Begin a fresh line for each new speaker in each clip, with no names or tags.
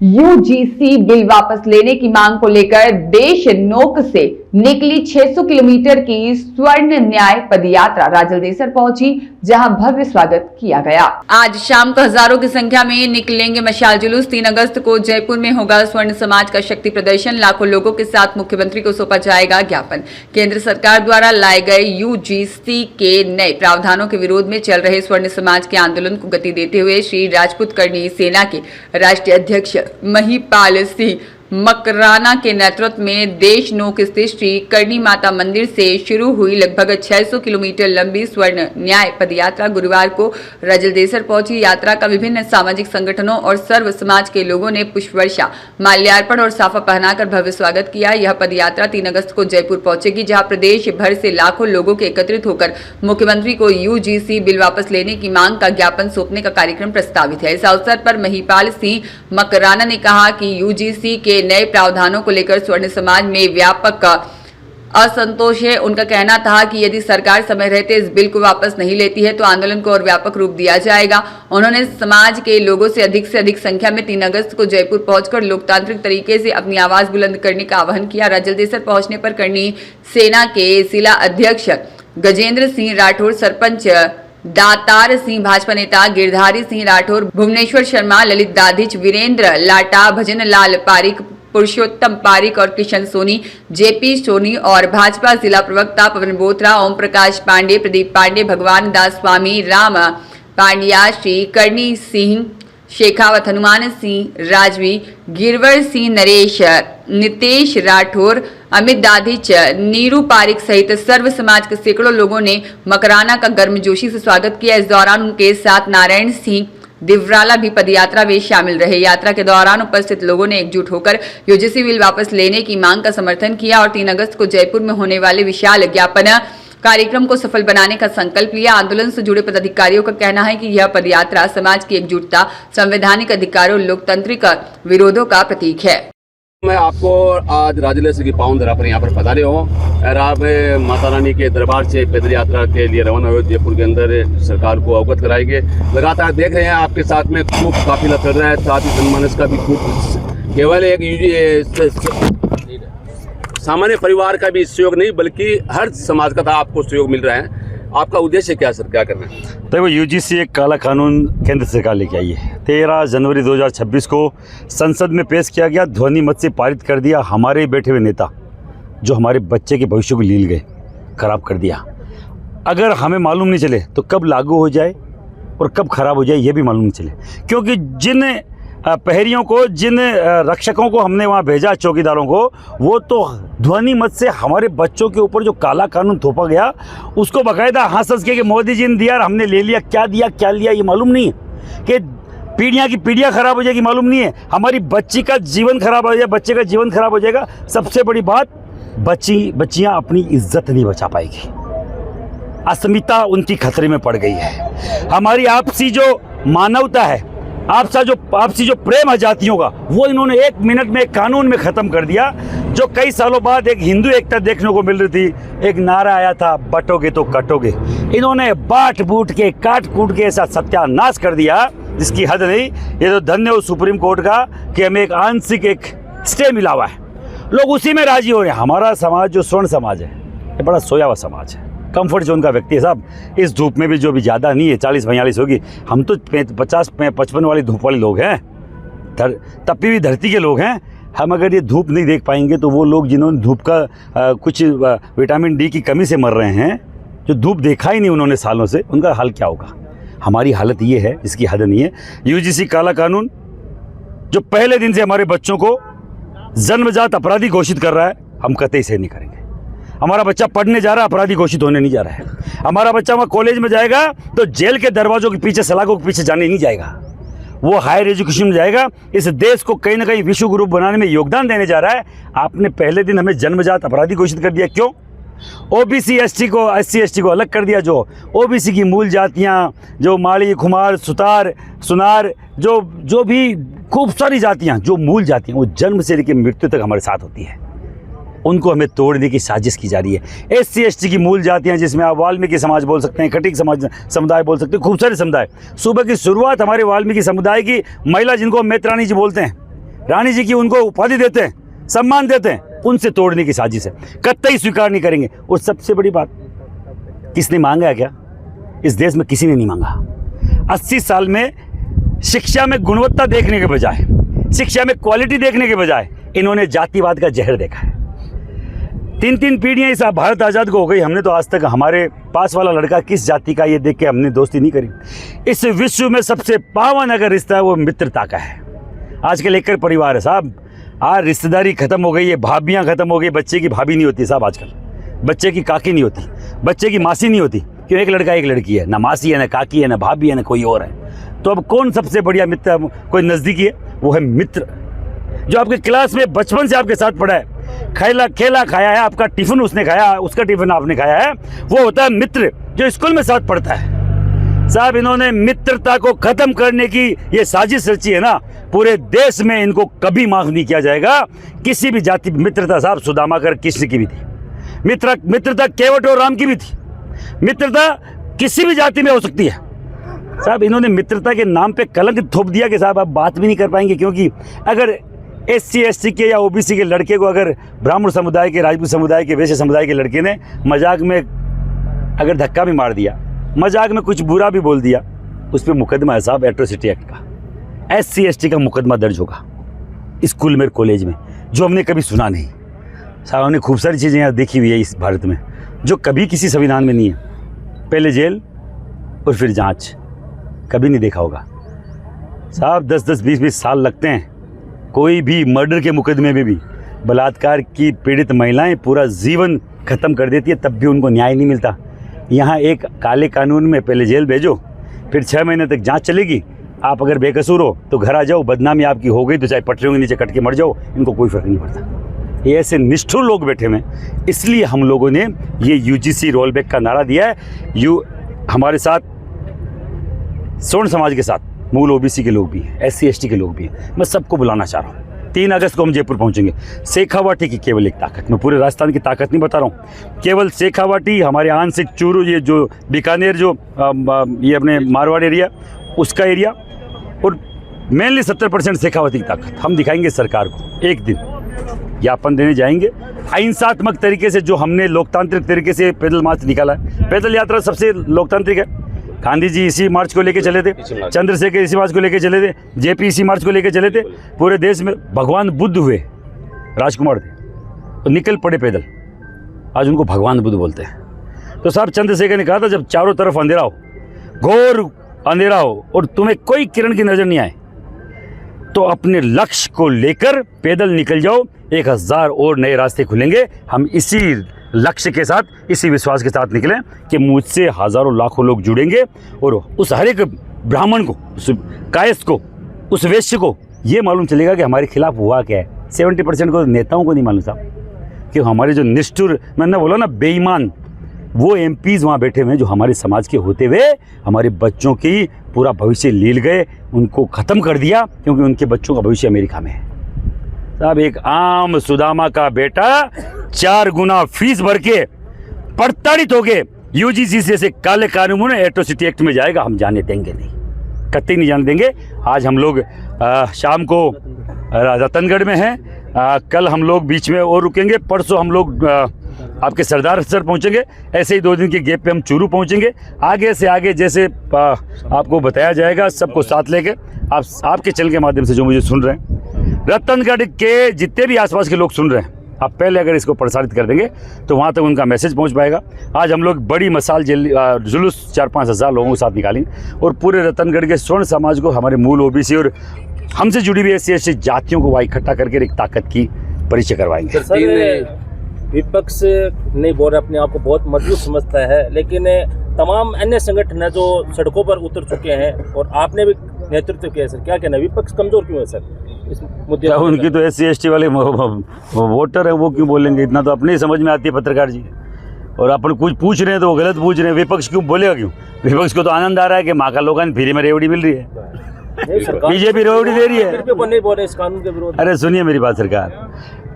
UGC bill वापस लेने की मांग को लेकर देश नोक से निकली 600 किलोमीटर की स्वर्ण न्याय पदयात्रा राजलदेसर पहुंची, जहां भव्य स्वागत किया गया। आज शाम को हजारों की संख्या में निकलेंगे मशाल जुलूस। 3 अगस्त को जयपुर में होगा स्वर्ण समाज का शक्ति प्रदर्शन। लाखों लोगों के साथ मुख्यमंत्री को सौंपा जाएगा ज्ञापन। केंद्र सरकार द्वारा लाए गए यूजीसी के नए प्रावधानों के विरोध में चल रहे स्वर्ण समाज के आंदोलन को गति देते हुए श्री राजपूत करनी सेना के राष्ट्रीय अध्यक्ष महिपाल सिंह मकराना के नेतृत्व में देश नोक स्थित श्री करनी माता मंदिर से शुरू हुई लगभग 600 किलोमीटर लंबी स्वर्ण न्याय पदयात्रा गुरुवार को राजलदेसर पहुंची। यात्रा का विभिन्न सामाजिक संगठनों और सर्व समाज के लोगों ने पुष्प वर्षा, माल्यार्पण और साफा पहनाकर भव्य स्वागत किया। यह पदयात्रा 3 अगस्त को जयपुर पहुंचेगी, जहां प्रदेश भर से लाखों लोगों के एकत्रित होकर मुख्यमंत्री को यूजीसी बिल वापस लेने की मांग का ज्ञापन सौंपने का कार्यक्रम प्रस्तावित है। इस अवसर पर महिपाल सिंह मकराना ने कहा कि यूजीसी के नए प्रावधानों को लेकर स्वर्ण समाज में व्यापक असंतोष है। उनका कहना था कि यदि सरकार समय रहते इस बिल को वापस नहीं लेती है तो आंदोलन को और व्यापक रूप दिया जाएगा। उन्होंने समाज के लोगों से अधिक संख्या में 3 अगस्त को जयपुर पहुंचकर लोकतांत्रिक तरीके से अपनी आवाज बुलंद करने का आह्वान किया। राजलदेसर पहुंचने पर करनी सेना के जिला अध्यक्ष गजेंद्र सिंह राठौर, सरपंच दातार सिंह, भाजपा नेता गिरधारी सिंह राठौर, भुवनेश्वर शर्मा, ललित दाधिच, वीरेंद्र लाटा, भजन लाल पारिक, पुरुषोत्तम पारिक और किशन सोनी, जेपी सोनी और भाजपा जिला प्रवक्ता पवन बोत्रा, ओम प्रकाश पांडे, प्रदीप पांडे, भगवान दास स्वामी, राम पांड्या, श्री करनी सिंह शेखावत, हनुमान सिंह राजवी, गिरवर सिंह नरेश, नितेश राठौर, अमित दाधिच, नीरू पारिक सहित सर्व समाज के सैकड़ों लोगों ने मकराना का गर्मजोशी से स्वागत किया। इस दौरान उनके साथ नारायण सिंह दिवराला भी पदयात्रा में शामिल रहे। यात्रा के दौरान उपस्थित लोगों ने एकजुट होकर यूजीसी बिल वापस लेने की मांग का समर्थन किया और 3 अगस्त को जयपुर में होने वाले विशाल ज्ञापन कार्यक्रम को सफल बनाने का संकल्प लिया। आंदोलन से जुड़े पदाधिकारियों का कहना है कि यह पदयात्रा समाज की एकजुटता, संवैधानिक अधिकारों और लोकतांत्रिक विरोधों का प्रतीक है।
मैं आपको आज राजलदेसर की पावन धरा पर यहाँ पर पधारे हो और आप माता रानी के दरबार से पैदल यात्रा के लिए रवाना हुए। जयपुर के अंदर सरकार को अवगत कराएंगे। लगातार देख रहे हैं आपके साथ में खूब काफिला चल रहा है, साथ ही जनमानस का भी खूब, केवल एक सामान्य परिवार का भी सहयोग नहीं बल्कि हर समाज का आपको सहयोग मिल रहा है। आपका उद्देश्य क्या सर, क्या करना है?
देखो, यूजीसी एक काला कानून केंद्र सरकार लेके आई है। 13 जनवरी 2026 को संसद में पेश किया गया, ध्वनि मत से पारित कर दिया। हमारे बैठे हुए नेता जो हमारे बच्चे के भविष्य को लील गए, खराब कर दिया। अगर हमें मालूम नहीं चले तो कब लागू हो जाए और कब खराब हो जाए ये भी मालूम नहीं चले, क्योंकि जिन पहरियों को, जिन रक्षकों को हमने वहाँ भेजा, चौकीदारों को, वो तो ध्वनि मत से हमारे बच्चों के ऊपर जो काला कानून थोपा गया उसको बाकायदा हंस के कि मोदी जी ने दिया और हमने ले लिया। क्या दिया क्या लिया ये मालूम नहीं है, कि पीढ़ियाँ की पीढ़ियाँ खराब हो जाएगी मालूम नहीं है, हमारी बच्ची का जीवन खराब हो जाएगा, बच्चे का जीवन खराब हो जाएगा। सबसे बड़ी बात, बच्चियाँ अपनी इज्जत नहीं बचा पाएगी, अस्मिता उनकी खतरे में पड़ गई है। हमारी आपसी जो मानवता है, आपसी जो प्रेम है जातियों का, वो इन्होंने 1 मिनट में कानून में ख़त्म कर दिया। जो कई सालों बाद एक हिंदू एकता देखने को मिल रही थी, एक नारा आया था, बटोगे तो कटोगे, इन्होंने बांट बूट के, काट कूट के ऐसा सत्यानाश कर दिया जिसकी हद नहीं। ये तो धन्य हो सुप्रीम कोर्ट का कि हमें एक आंशिक एक स्टे मिला हुआ है, लोग उसी में राजी हो रहे हैं। हमारा समाज जो स्वर्ण समाज है, ये बड़ा सोया हुआ समाज है, कंफर्ट जोन का व्यक्ति है साहब। इस धूप में भी जो भी ज़्यादा नहीं है, 40-42 होगी, हम तो 50-55 वाली धूप वाले लोग हैं, तपी हुई धरती के लोग हैं। हम अगर ये धूप नहीं देख पाएंगे तो वो लोग जिन्होंने धूप का कुछ विटामिन डी की कमी से मर रहे हैं, जो धूप देखा ही नहीं उन्होंने सालों से, उनका हाल क्या होगा। हमारी हालत ये है, इसकी हद नहीं है। यूजीसी काला कानून जो पहले दिन से हमारे बच्चों को जन्मजात अपराधी घोषित कर रहा है, हम कतई से नहीं करेंगे। हमारा बच्चा पढ़ने जा रहा है, अपराधी घोषित होने नहीं जा रहा है। हमारा बच्चा वहाँ कॉलेज में जाएगा तो जेल के दरवाजों के पीछे, सलाखों के पीछे जाने नहीं जाएगा, वो हायर एजुकेशन में जाएगा। इस देश को कहीं ना कहीं विश्व गुरु बनाने में योगदान देने जा रहा है। आपने पहले दिन हमें जन्मजात अपराधी घोषित कर दिया, क्यों? ओबीसी एससी को अलग कर दिया। जो ओबीसी की मूल जातियाँ, जो माड़ी, खुमार, सुतार, सुनार, जो भी खूब सारी जातियाँ, जो मूल जातियाँ, वो जन्म से लेकर मृत्यु तक हमारे साथ होती है, उनको हमें तोड़ने की साजिश की जा रही है। एससी एसटी की मूल जातियाँ, जिसमें आप वाल्मीकि समाज बोल सकते हैं, खटीक समुदाय बोल सकते हैं, खूब सारे समुदाय। सुबह की शुरुआत हमारे वाल्मीकि समुदाय की महिला, जिनको हम मैत्राणी जी बोलते हैं, रानी जी की उनको उपाधि देते हैं, सम्मान देते हैं, उनसे तोड़ने की साजिश है, कतई स्वीकार नहीं करेंगे। और सबसे बड़ी बात, किसने मांगा है क्या? इस देश में किसी ने नहीं मांगा। 80 साल में शिक्षा में गुणवत्ता देखने के बजाय, शिक्षा में क्वालिटी देखने के बजाय इन्होंने जातिवाद का जहर देखा है। 3-3 पीढ़ियां इस भारत आज़ाद को हो गई, हमने तो आज तक हमारे पास वाला लड़का किस जाति का ये देख के हमने दोस्ती नहीं करी। इस विश्व में सबसे पावन अगर रिश्ता है वो मित्रता का है। आजकल एक परिवार है साहब, आज रिश्तेदारी खत्म हो गई है, भाभियाँ खत्म हो गई, बच्चे की भाभी नहीं होती साहब, आजकल बच्चे की काकी नहीं होती, बच्चे की मासी नहीं होती। क्यों? एक लड़का एक लड़की है, ना मासी है, ना काकी है, ना भाभी है, ना कोई और है। तो अब कौन सबसे बढ़िया मित्र, कोई नज़दीकी है? वो है मित्र, जो आपके क्लास में बचपन से आपके साथ पढ़ा है, खेला खाया है, आपका टिफिन उसने खाया, उसका टिफिन आपने खाया है, वो होता है मित्र, जो स्कूल में साथ पढ़ता है। साहब इन्होंने मित्रता को खत्म करने की ये साजिश रची है ना, पूरे देश में इनको कभी माफ नहीं किया जाएगा। किसी भी जाति मित्रता, साहब सुदामा कर कृष्ण की भी थी मित्रता, केवट और राम की भी थी। मित्रता किसी भी जाति में हो सकती है। साहब इन्होंने मित्रता के नाम पे कलंक थोप दिया कि साहब आप बात भी नहीं कर पाएंगे, क्योंकि अगर SC ST के या OBC के लड़के को अगर ब्राह्मण समुदाय के, राजपूत समुदाय के, वैश्य समुदाय के लड़के ने मजाक में अगर धक्का भी मार दिया, मजाक में कुछ बुरा भी बोल दिया, उस पर मुकदमा है साहब, एट्रोसिटी एक्ट का। SC ST का मुकदमा दर्ज होगा स्कूल में, कॉलेज में, जो हमने कभी सुना नहीं। साहब हमने खूब सारी चीज़ें यहाँ देखी हुई है इस भारत में, जो कभी किसी संविधान में नहीं है। पहले जेल और फिर जांच, कभी नहीं देखा होगा साहब। 10-10, 20-20 साल लगते हैं। कोई भी मर्डर के मुकदमे में भी बलात्कार की पीड़ित महिलाएं पूरा जीवन ख़त्म कर देती है, तब भी उनको न्याय नहीं मिलता। यहाँ एक काले कानून में पहले जेल भेजो, फिर 6 महीने तक जांच चलेगी, आप अगर बेकसूर हो तो घर आ जाओ, बदनामी आपकी हो गई तो चाहे पटरियों के नीचे कट के मर जाओ, इनको कोई फ़र्क नहीं पड़ता। ये ऐसे निष्ठुर लोग बैठे हुए, इसलिए हम लोगों ने ये UGC रोल बैक का नारा दिया है। हमारे साथ स्वर्ण समाज के साथ मूल OBC के लोग भी हैं, SC ST के लोग भी हैं। मैं सबको बुलाना चाह रहा हूँ। 3 अगस्त को हम जयपुर पहुँचेंगे। शेखावाटी की केवल एक ताकत, मैं पूरे राजस्थान की ताकत नहीं बता रहा हूँ, केवल शेखावाटी, हमारे आंशिक चूरू, ये जो बीकानेर, जो ये अपने मारवाड़ एरिया, उसका एरिया, और मेनली 70% शेखावाटी की ताकत हम दिखाएंगे सरकार को। एक दिन ज्ञापन देने जाएंगे अहिंसात्मक तरीके से, जो हमने लोकतांत्रिक तरीके से पैदल मार्च निकाला है। पैदल यात्रा सबसे लोकतांत्रिक है। गांधी जी इसी मार्च को लेके चले थे, चंद्रशेखर इसी मार्च को लेके चले थे, JP इसी मार्च को लेके चले थे। पूरे देश में भगवान बुद्ध हुए, राजकुमार थे, तो निकल पड़े पैदल, आज उनको भगवान बुद्ध बोलते हैं। तो साहब चंद्रशेखर ने कहा था, जब चारों तरफ अंधेरा हो, घोर अंधेरा हो, और तुम्हें कोई किरण की नज़र नहीं आए, तो अपने लक्ष्य को लेकर पैदल निकल जाओ, 1000 और नए रास्ते खुलेंगे। हम इसी लक्ष्य के साथ, इसी विश्वास के साथ निकलें कि मुझसे हज़ारों लाखों लोग जुड़ेंगे, और उस हर एक ब्राह्मण को, उस कायस्थ को, उस वैश्य को ये मालूम चलेगा कि हमारे खिलाफ हुआ क्या है। 70% को नेताओं को नहीं मालूम साहब, कि हमारे जो निष्ठुर, मैंने बोला ना बेईमान, वो MPs वहाँ बैठे हुए हैं, जो हमारे समाज के होते हुए हमारे बच्चों की पूरा भविष्य लील गए, उनको ख़त्म कर दिया, क्योंकि उनके बच्चों का भविष्य अमेरिका में है। साहब एक आम सुदामा का बेटा 4 गुना फीस भर के प्रताड़ित हो गए UGC से काले कानून में, एट्रोसिटी एक्ट में जाएगा, हम जाने देंगे नहीं, कतई नहीं जाने देंगे। आज हम लोग शाम को रतनगढ़ में हैं, कल हम लोग बीच में और रुकेंगे, परसों हम लोग आपके सरदार सर पहुंचेंगे, ऐसे ही 2 दिन के गैप पे हम चूरू पहुंचेंगे। आगे से आगे जैसे आपको बताया जाएगा, सबको साथ लेके आपके चैनल के माध्यम से जो मुझे सुन रहे हैं, रतनगढ़ के जितने भी आसपास के लोग सुन रहे हैं, आप पहले अगर इसको प्रसारित कर देंगे तो वहाँ तक उनका मैसेज पहुँच पाएगा। आज हम लोग बड़ी मसाल जुलूस 4-5 हज़ार लोगों के साथ निकालेंगे, और पूरे रतनगढ़ के स्वर्ण समाज को, हमारे मूल OBC और हमसे जुड़ी हुई SC जातियों को वहाँ इकट्ठा करके एक ताकत की परिचय करवाएंगे।
विपक्ष नहीं बोल रहे, अपने आप को बहुत मजबूत समझता है, लेकिन तमाम अन्य संगठन है जो सड़कों पर उतर चुके हैं, और आपने भी नेतृत्व किया सर, क्या कहना है, विपक्ष कमजोर क्यों है सर इस मुद्दे पर?
उनकी तो SC ST वाले वोटर है, वो क्यों बोलेंगे? इतना तो अपने ही समझ में आती है पत्रकार जी, और अपन कुछ पूछ रहे हैं तो वो गलत पूछ रहे हैं। विपक्ष क्यों बोलेगा? क्यों? विपक्ष को तो आनंद आ रहा है कि माँ का लोगों ने फ्री में रेवड़ी मिल रही है, BJP रेवड़ी दे रही है।
नहीं बोल रहे इस कानून के विरोध।
अरे सुनिए मेरी बात, सरकार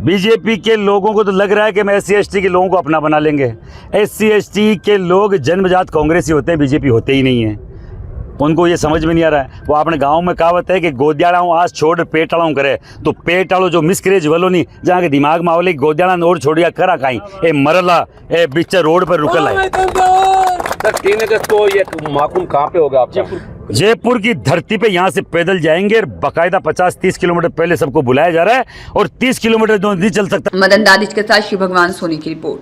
BJP के लोगों को तो लग रहा है कि हम SC ST के लोगों को अपना बना लेंगे। SC ST के लोग जन्मजात कांग्रेसी होते हैं, BJP होते ही नहीं है। उनको ये समझ में नहीं आ रहा है। वो अपने गांव में कहावत है कि गोदियाड़ाऊँ आज छोड़ पेटाड़ाऊँ करे, तो पेटाड़ो जो मिसक्रेज वालो नहीं जहाँ के दिमाग में आवले गोदियाड़ा और छोड़िया करा कहीं ए मरला ए बीच रोड पर रुकल है।
सर 3 अगस्त को ये महाकुंभ कहाँ पे होगा आपका?
जयपुर की धरती पे यहाँ से पैदल जाएंगे, बाकायदा 50-30 किलोमीटर पहले सबको बुलाया जा रहा है और 30 किलोमीटर जो नहीं चल सकता।
मदन दानिश के साथ शिव भगवान सोनी की रिपोर्ट।